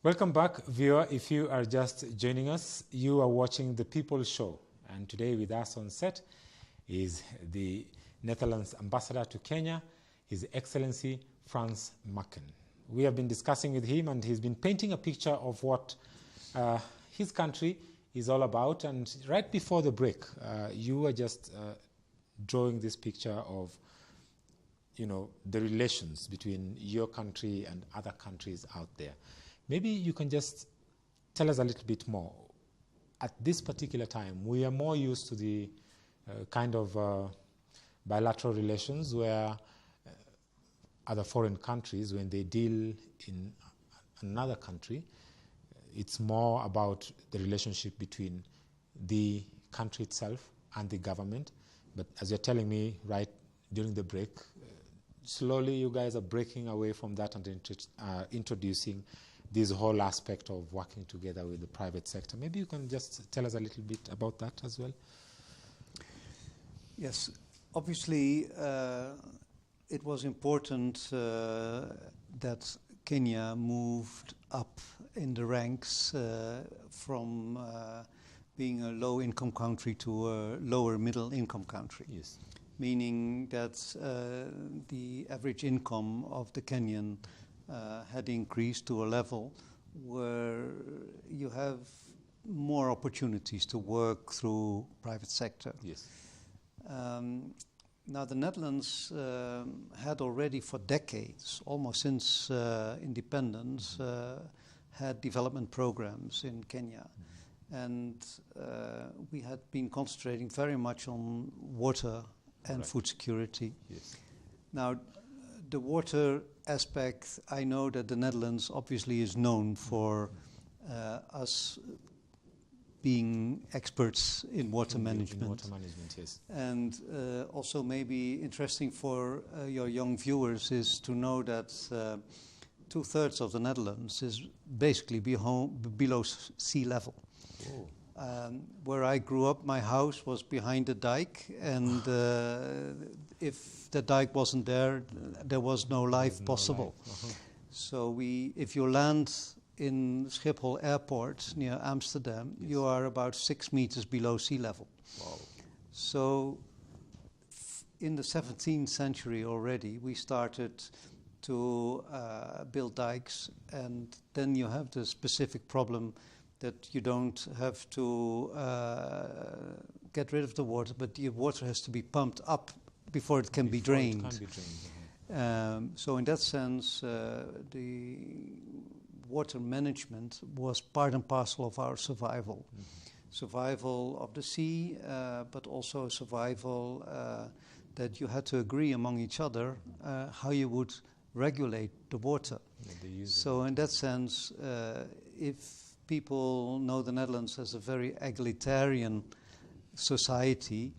Welcome back, viewer. If you are just joining us, you are watching The People Show. And today with us on set is the Netherlands Ambassador to Kenya, His Excellency Frans Makken. We have been discussing with him, and he's been painting a picture of what his country is all about. And right before the break, you were just drawing this picture of, the relations between your country and other countries out there. Maybe you can just tell us a little bit more. At this particular time, we are more used to the kind of bilateral relations where other foreign countries, when they deal in another country, it's more about the relationship between the country itself and the government. But as you're telling me right during the break, slowly you guys are breaking away from that and introducing this whole aspect of working together with the private sector. Maybe you can just tell us a little bit about that as well. Yes, obviously it was important that Kenya moved up in the ranks from being a low-income country to a lower middle-income country. Yes. Meaning that the average income of the Kenyan had increased to a level where you have more opportunities to work through private sector. Yes. Now the Netherlands had already for decades, almost since independence, had development programs in Kenya. And we had been concentrating very much on water and food security. Yes. Now, the water aspect, I know that the Netherlands obviously is known for us being experts in water management. In water management, yes. And also maybe interesting for your young viewers is to know that 2/3 of the Netherlands is basically below sea level. Oh. Where I grew up, my house was behind the dike, and if the dike wasn't there, there was no life possible. So if you land in Schiphol Airport near Amsterdam, yes, you are about 6 meters below sea level. Wow. So in the 17th century already, we started to build dikes, and then you have the specific problem that you don't have to get rid of the water, but the water has to be pumped up before it can be drained. It can be drained. So in that sense, the water management was part and parcel of our survival. Mm-hmm. Survival of the sea, but also survival that you had to agree among each other how you would regulate the water. Yeah, so in that sense, if people know the Netherlands as a very egalitarian society,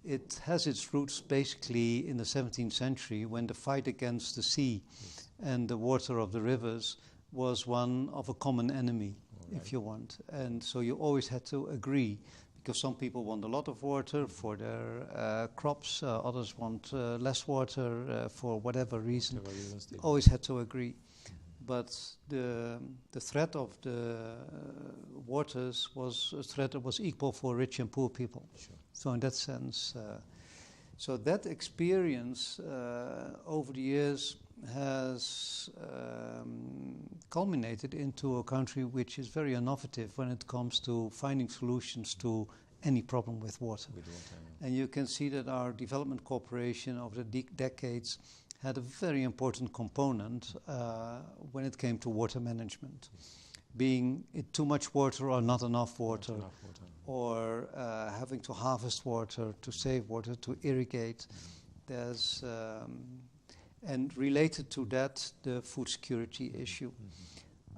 it has its roots basically in the 17th century when the fight against the sea and the water of the rivers was one of a common enemy, if you want. And so you always had to agree, because some people want a lot of water for their crops, others want less water for whatever reason. Always had to agree. But the threat of the waters was a threat that was equal for rich and poor people. Sure. So in that sense, so that experience over the years has culminated into a country which is very innovative when it comes to finding solutions to any problem with water. And you can see that our development cooperation over the decades had a very important component when it came to water management, being it too much water or not enough water, or having to harvest water, to save water, to irrigate. There's and related to that, the food security issue.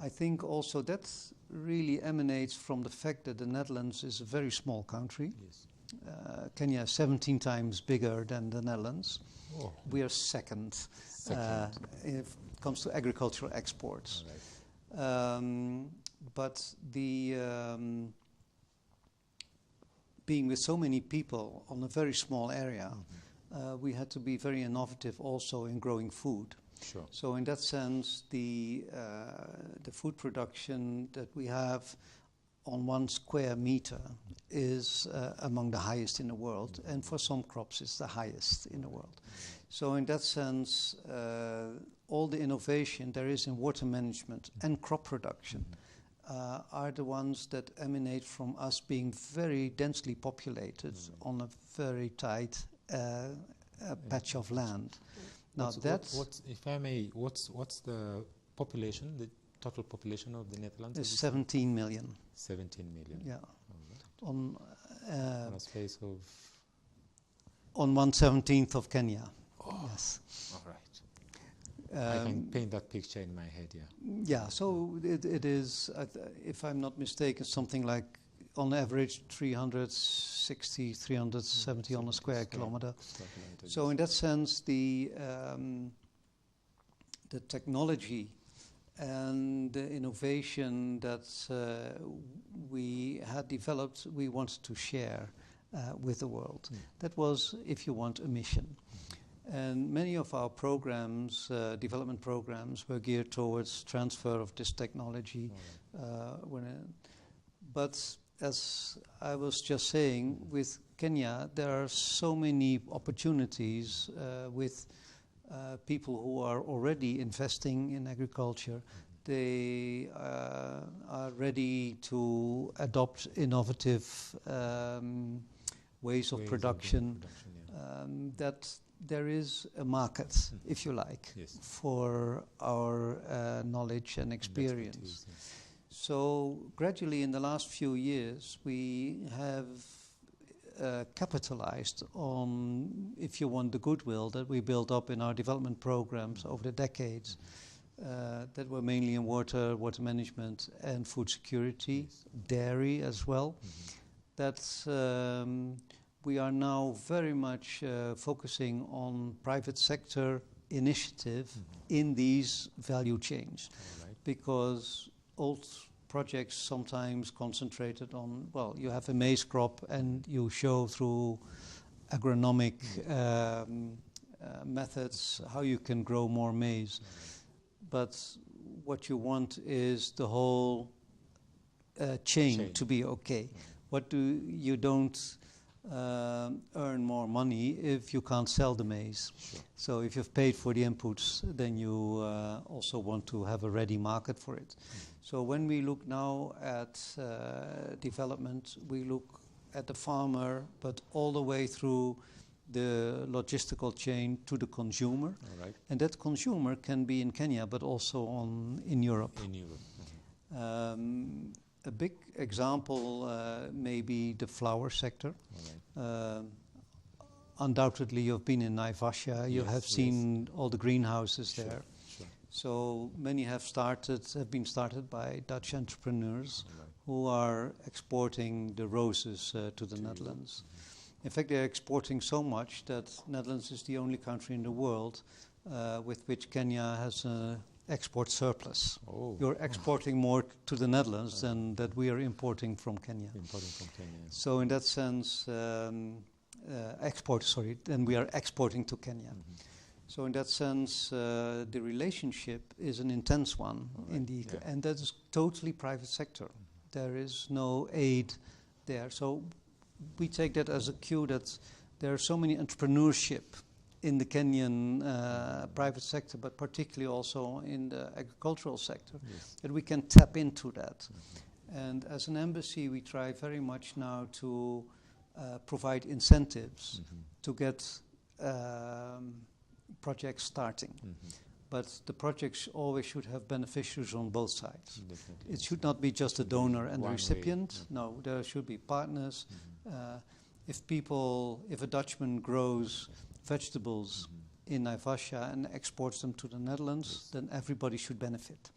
I think also that really emanates from the fact that the Netherlands is a very small country. Yes. Kenya is 17 times bigger than the Netherlands. Oh. We are second. If it comes to agricultural exports. Right. But the being with so many people on a very small area, we had to be very innovative also in growing food. Sure. So in that sense, the food production that we have on 1 square meter is among the highest in the world, and for some crops it's the highest in the world. So in that sense, all the innovation there is in water management and crop production are the ones that emanate from us being very densely populated on a very tight patch of land. Now if I may, what's the population, the total population of the Netherlands? Is 17 million. 17 million. Yeah. Right. On a space of... On 1/17 of Kenya. Oh. Yes. All right. I can paint that picture in my head, yeah. Yeah, so it is, if I'm not mistaken, something like on average 360, 370 on a square kilometer. So in that sense, the technology and the innovation that we had developed, we wanted to share with the world. That was, if you want, a mission. And many of our programs, development programs, were geared towards transfer of this technology. But as I was just saying, with Kenya, there are so many opportunities with people who are already investing in agriculture. They are ready to adopt innovative ways of production, that there is a market, if you like, for our knowledge and experience. So gradually in the last few years we have capitalized on, if you want, the goodwill that we built up in our development programs over the decades that were mainly in water management and food security, dairy as well. That's we are now very much focusing on private sector initiative in these value chains, because old projects sometimes concentrated on, well, you have a maize crop and you show through agronomic methods how you can grow more maize. But what you want is the whole chain to be okay. You don't earn more money if you can't sell the maize. So if you've paid for the inputs, then you also want to have a ready market for it. So when we look now at development, we look at the farmer, but all the way through the logistical chain to the consumer. And that consumer can be in Kenya, but also in Europe. A big example may be the flower sector. Undoubtedly, you've been in Naivasha. You have seen all the greenhouses there. So many have been started by Dutch entrepreneurs who are exporting the roses to the Netherlands. In fact, they're exporting so much that Netherlands is the only country in the world with which Kenya has an export surplus. You're exporting more to the Netherlands than that we are importing from Kenya. So in that sense, then we are exporting to Kenya. So in that sense, the relationship is an intense one, and that is totally private sector. There is no aid there. So we take that as a cue that there are so many entrepreneurship in the Kenyan private sector, but particularly also in the agricultural sector, that we can tap into that. And as an embassy, we try very much now to provide incentives to get projects starting. But the projects always should have beneficiaries on both sides. It should not be just a donor and the recipient. No, there should be partners. If a Dutchman grows vegetables in Naivasha and exports them to the Netherlands, then everybody should benefit.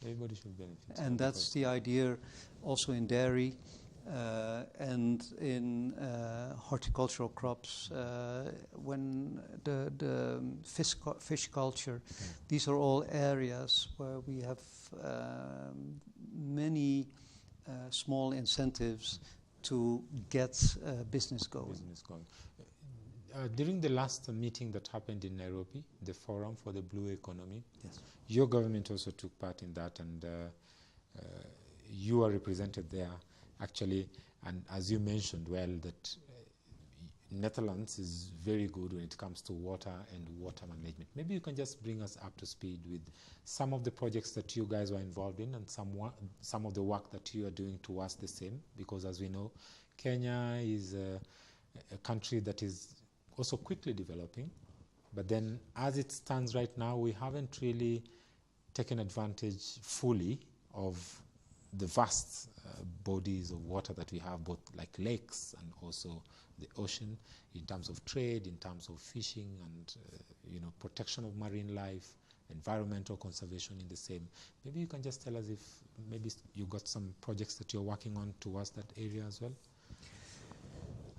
And that's the idea also in dairy and in horticultural crops, when the fish culture. These are all areas where we have many small incentives to get business going. During the last meeting that happened in Nairobi, the Forum for the Blue Economy, Yes. your government also took part in that, and you are represented there, actually. And as you mentioned, well, that Netherlands is very good when it comes to water and water management. Maybe you can just bring us up to speed with some of the projects that you guys were involved in, and some of the work that you are doing towards the same, because as we know, Kenya is a country that is also quickly developing, but then as it stands right now, we haven't really taken advantage fully of the vast bodies of water that we have, both like lakes and also the ocean, in terms of trade, in terms of fishing, and protection of marine life, environmental conservation in the same. Maybe you can just tell us if maybe you got some projects that you're working on towards that area as well.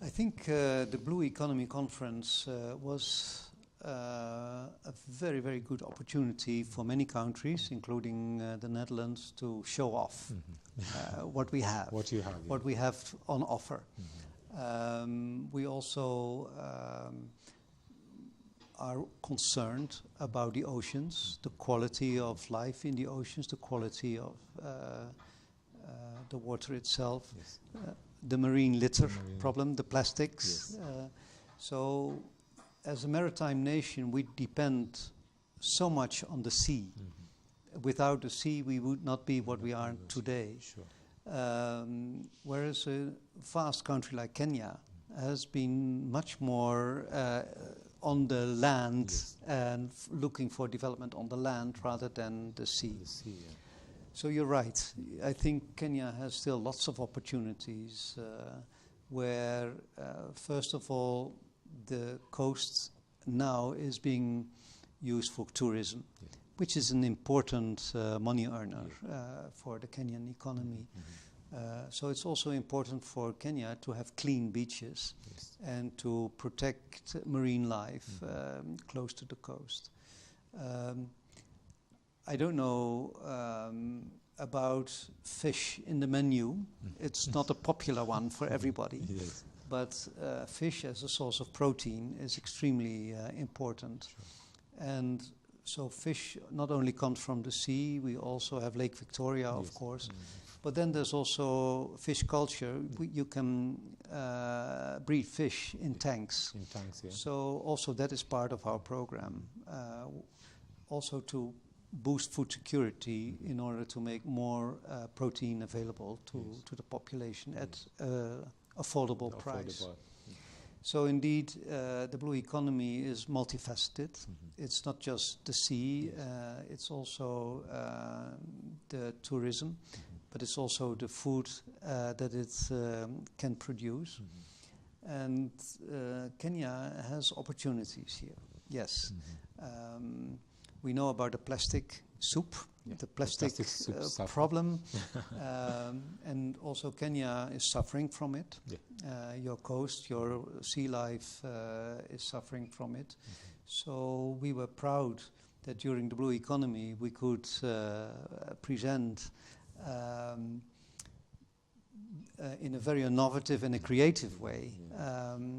I think the Blue Economy Conference was a very, very good opportunity for many countries, including the Netherlands, to show off what we have, what we have on offer. We also are concerned about the oceans, the quality of life in the oceans, the quality of the water itself, yes. The marine litter problem, the plastics. Yes. So as a maritime nation, we depend so much on the sea. Without the sea, we would not be what we are today. Sure. Whereas a vast country like Kenya has been much more on the land, yes. And looking for development on the land rather than the sea. Yeah. So you're right. I think Kenya has still lots of opportunities where, first of all, the coast now is being used for tourism, yeah. Which is an important money earner for the Kenyan economy. So it's also important for Kenya to have clean beaches, yes. And to protect marine life close to the coast. I don't know about fish in the menu. It's not a popular one for everybody. Yes. But fish as a source of protein is extremely important. Sure. And so fish not only comes from the sea, we also have Lake Victoria, yes. Of course. But then there's also fish culture. You can breed fish in tanks. In tanks, yeah. So also that is part of our program. Also to boost food security in order to make more protein available to the population at affordable price. So indeed, the blue economy is multifaceted. It's not just the sea, it's also the tourism, but it's also the food that it can produce. And Kenya has opportunities here, yes. We know about the plastic soup, the plastic problem, and also Kenya is suffering from it. Your coast, your sea life is suffering from it. So we were proud that during the Blue Economy we could present in a very innovative and a creative way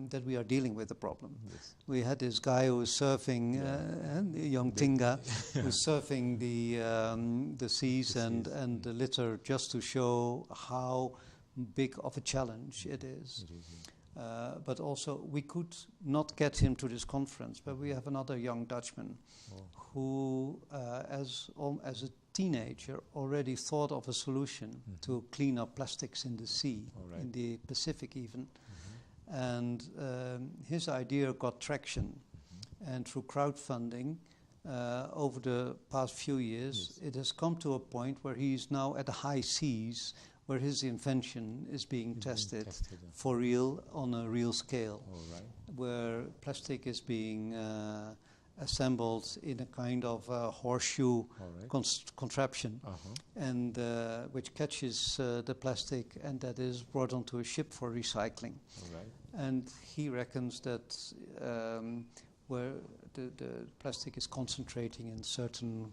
that we are dealing with the problem. Yes. We had this guy who was surfing, young Tinga, who was surfing the seas and the litter just to show how big of a challenge it is. But also we could not get him to this conference, but we have another young Dutchman who, as a teenager, already thought of a solution to clean up plastics in the sea, in the Pacific even. And his idea got traction. And through crowdfunding, over the past few years, it has come to a point where he is now at the high seas, where his invention is being tested for real, on a real scale, where plastic is being assembled in a kind of horseshoe contraption, and which catches the plastic, and that is brought onto a ship for recycling. And he reckons that where the plastic is concentrating in certain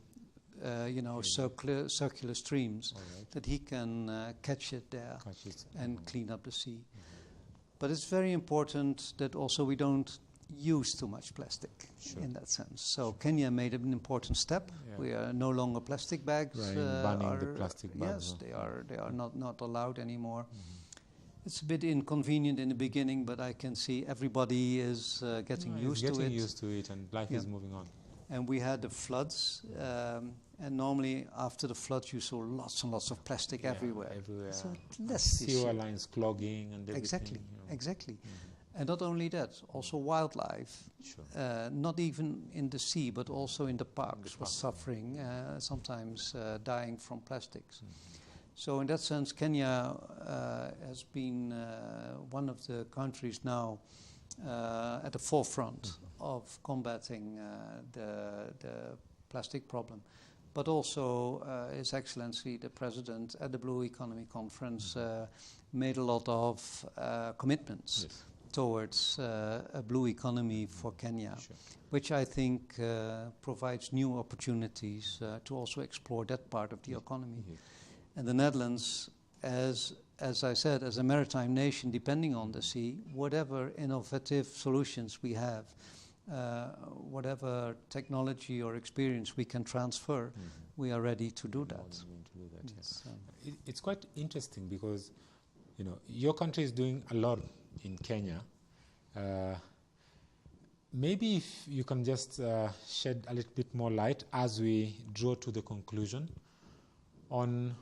circular streams, that he can catch it there and clean up the sea. But it's very important that also we don't use too much plastic in that sense. So Sure. Kenya made an important step. Yeah. We are no longer plastic bags. Right, banning the plastic bags. Yes, they are not allowed anymore. It's a bit inconvenient in the beginning, but I can see everybody is getting used to it. Used to it, and life is moving on. And we had the floods, and normally after the floods you saw lots and lots of plastic everywhere. So less sewer lines clogging and everything. Exactly, exactly. And not only that, also wildlife, not even in the sea, but also in the parks was suffering, sometimes dying from plastics. So in that sense, Kenya has been one of the countries now at the forefront of combating the plastic problem. But also His Excellency, the President, at the Blue Economy Conference made a lot of commitments towards a blue economy for Kenya, which I think provides new opportunities to also explore that part of the economy. And the Netherlands, as I said, as a maritime nation depending on the sea, whatever innovative solutions we have, whatever technology or experience we can transfer, we are ready to do that. It's quite interesting because, you know, your country is doing a lot in Kenya. Maybe if you can just shed a little bit more light as we draw to the conclusion on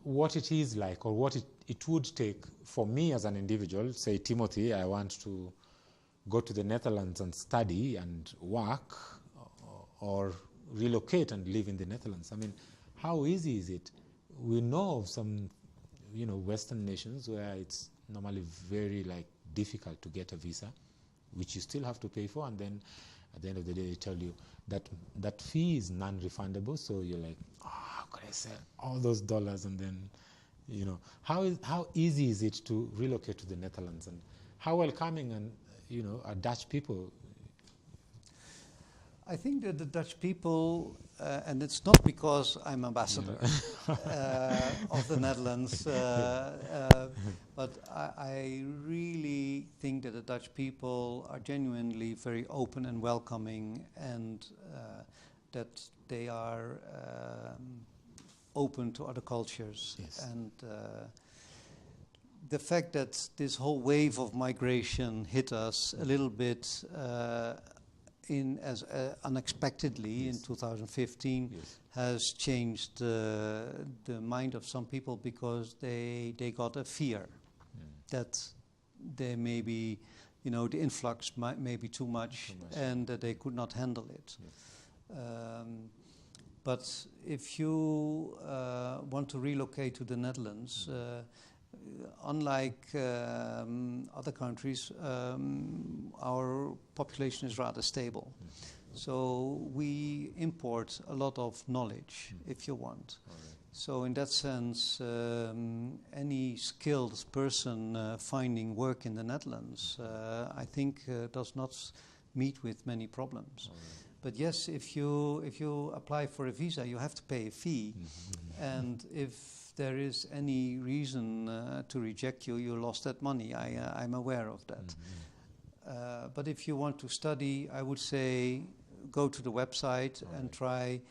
what it is like, or what it would take for me as an individual. Say, Timothy, I want to go to the Netherlands and study and work, or relocate and live in the Netherlands. I mean, how easy is it? We know of some, you know, Western nations where it's normally very difficult to get a visa, which you still have to pay for, and then at the end of the day they tell you that fee is non-refundable. So you're like, how could I sell all those dollars? And then, you know, how easy is it to relocate to the Netherlands, and how welcoming and, you know, are Dutch people? I think that the Dutch people, and it's not because I'm ambassador of the Netherlands, but I really think that the Dutch people are genuinely very open and welcoming, and that they are open to other cultures. And the fact that this whole wave of migration hit us a little bit unexpectedly in 2015 has changed the mind of some people, because they got a fear that they maybe, you know, the influx may be too much and that they could not handle it. But if you want to relocate to the Netherlands, unlike other countries, our population is rather stable. So we import a lot of knowledge, if you want. So in that sense, any skilled person finding work in the Netherlands, I think does not meet with many problems. But yes, if you apply for a visa, you have to pay a fee, and if there is any reason to reject you, you lost that money. I'm aware of that. But if you want to study, I would say go to the website and try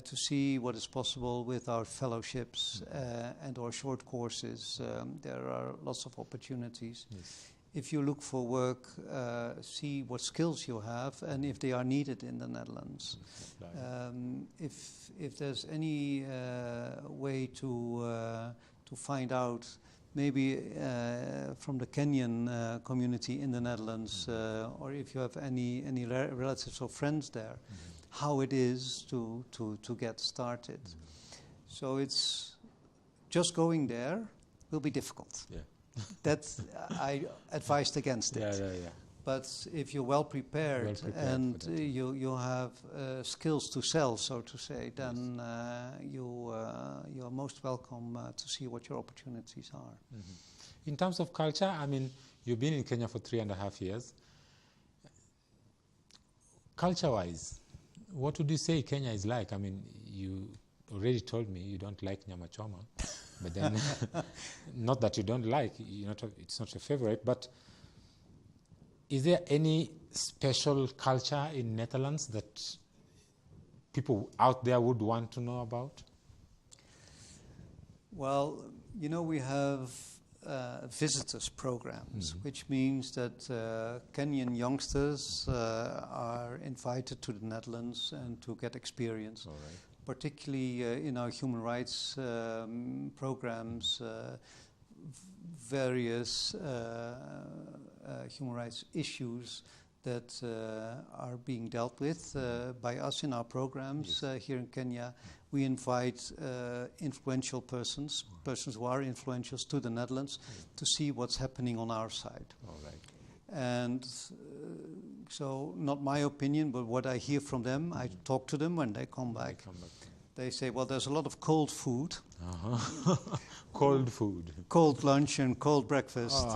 to see what is possible with our fellowships and our short courses. There are lots of opportunities. If you look for work, see what skills you have and if they are needed in the Netherlands. If there's any way to find out, maybe from the Kenyan community in the Netherlands, or if you have any relatives or friends there, how it is to get started. So it's just going there will be difficult. That I advised against it. But if you're well prepared and you have skills to sell, so to say, then you are most welcome to see what your opportunities are. In terms of culture, I mean, you've been in Kenya for 3.5 years. Culture-wise, what would you say Kenya is like? I mean, you already told me you don't like nyama choma. But then, not that you don't like, it's not your favorite, but is there any special culture in Netherlands that people out there would want to know about? Well, you know, we have visitors programs, which means that Kenyan youngsters are invited to the Netherlands and to get experience. All right. Particularly in our human rights programs, various human rights issues that are being dealt with by us in our programs here in Kenya. We invite influential persons who are influential to the Netherlands to see what's happening on our side. All right. And so, not my opinion, but what I hear from them, I talk to them when they come back. They say, well, there's a lot of cold food. Cold food. Cold lunch and cold breakfast.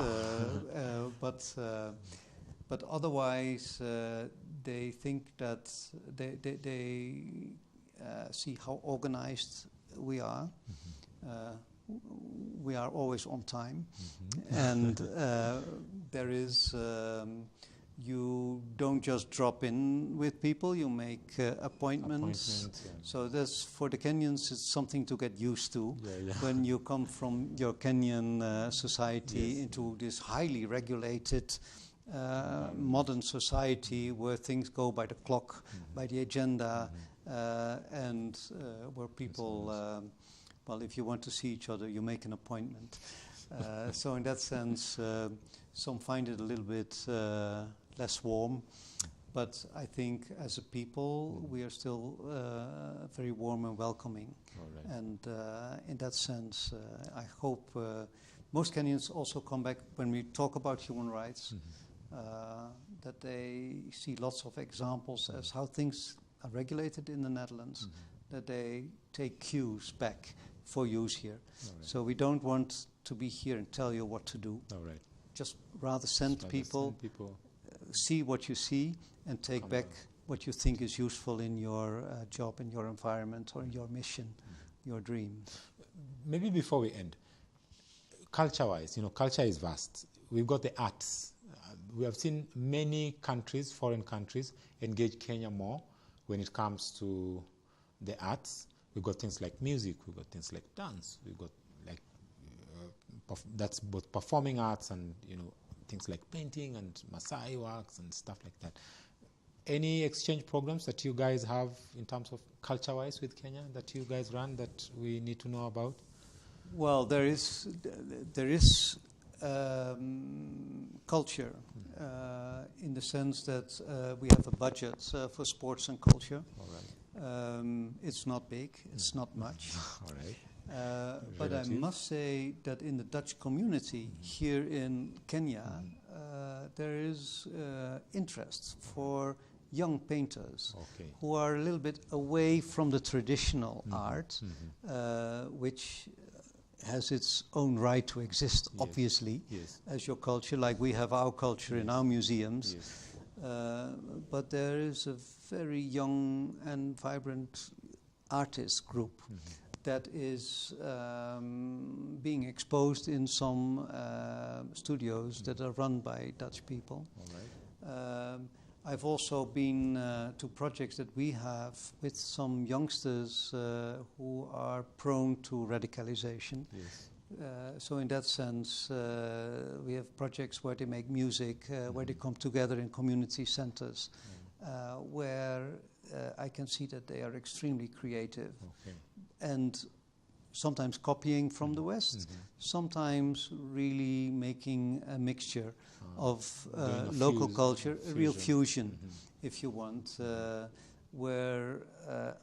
But otherwise, they think that they see how organized we are. We are always on time. And there is... you don't just drop in with people, you make appointments. So that's, for the Kenyans, it's something to get used to. When you come from your Kenyan society into this highly regulated modern society where things go by the clock, by the agenda, and where people, well, if you want to see each other, you make an appointment. So in that sense, some find it a little bit less warm, but I think as a people we are still very warm and welcoming. Right. And in that sense, I hope most Kenyans also come back when we talk about human rights, that they see lots of examples as how things are regulated in the Netherlands, that they take cues back for use here. Right. So we don't want to be here and tell you what to do. All right. Just rather send people, see what you see, and take back what you think is useful in your job, in your environment, or in your mission, your dream. Maybe before we end, culture-wise, you know, culture is vast. We've got the arts. We have seen many countries, foreign countries, engage Kenya more when it comes to the arts. We've got things like music, we've got things like dance, we've got like that's both performing arts and, you know, things like painting and Maasai works and stuff like that. Any exchange programs that you guys have in terms of culture-wise with Kenya that you guys run that we need to know about? Well, there is culture in the sense that we have a budget for sports and culture. All right. It's not big, it's not much. All right. But I must say that in the Dutch community here in Kenya, there is interest for young painters who are a little bit away from the traditional art, which has its own right to exist, obviously, as your culture, like we have our culture in our museums. But there is a very young and vibrant artist group that is being exposed in some studios that are run by Dutch people. All right. I've also been to projects that we have with some youngsters who are prone to radicalization. So in that sense, we have projects where they make music, where they come together in community centers, where I can see that they are extremely creative. And sometimes copying from the West, sometimes really making a mixture of local culture, a real fusion, if you want, where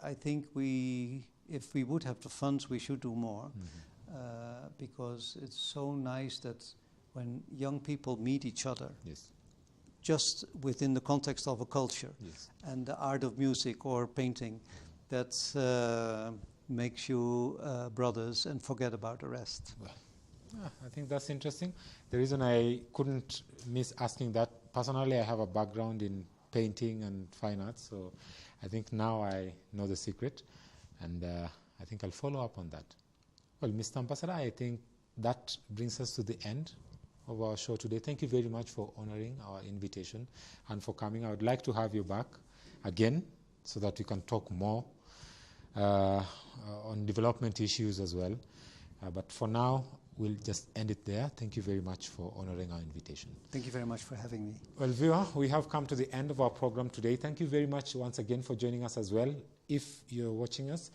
I think if we would have the funds, we should do more, because it's so nice that when young people meet each other, just within the context of a culture and the art of music or painting, that makes you brothers and forget about the rest. Well, I think that's interesting. The reason I couldn't miss asking that, personally I have a background in painting and fine arts, so I think now I know the secret, and I think I'll follow up on that. Well, Mr. Ambassador, I think that brings us to the end of our show today. Thank you very much for honoring our invitation and for coming. I would like to have you back again so that we can talk more on development issues as well. But for now, we'll just end it there. Thank you very much for honoring our invitation. Thank you very much for having me. Well, viewer, we have come to the end of our program today. Thank you very much once again for joining us as well. If you're watching us,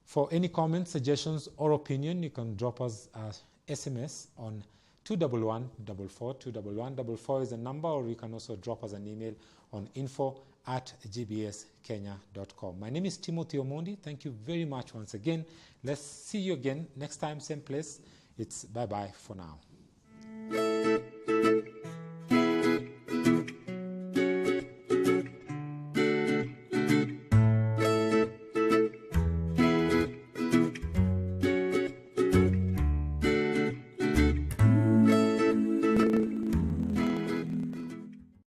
for any comments, suggestions, or opinion, you can drop us an SMS on 21144. 21144 is the number, or you can also drop us an email on info@gbskenya.com. My name is Timothy Omondi. Thank you very much once again. Let's see you again next time, same place. It's bye-bye for now.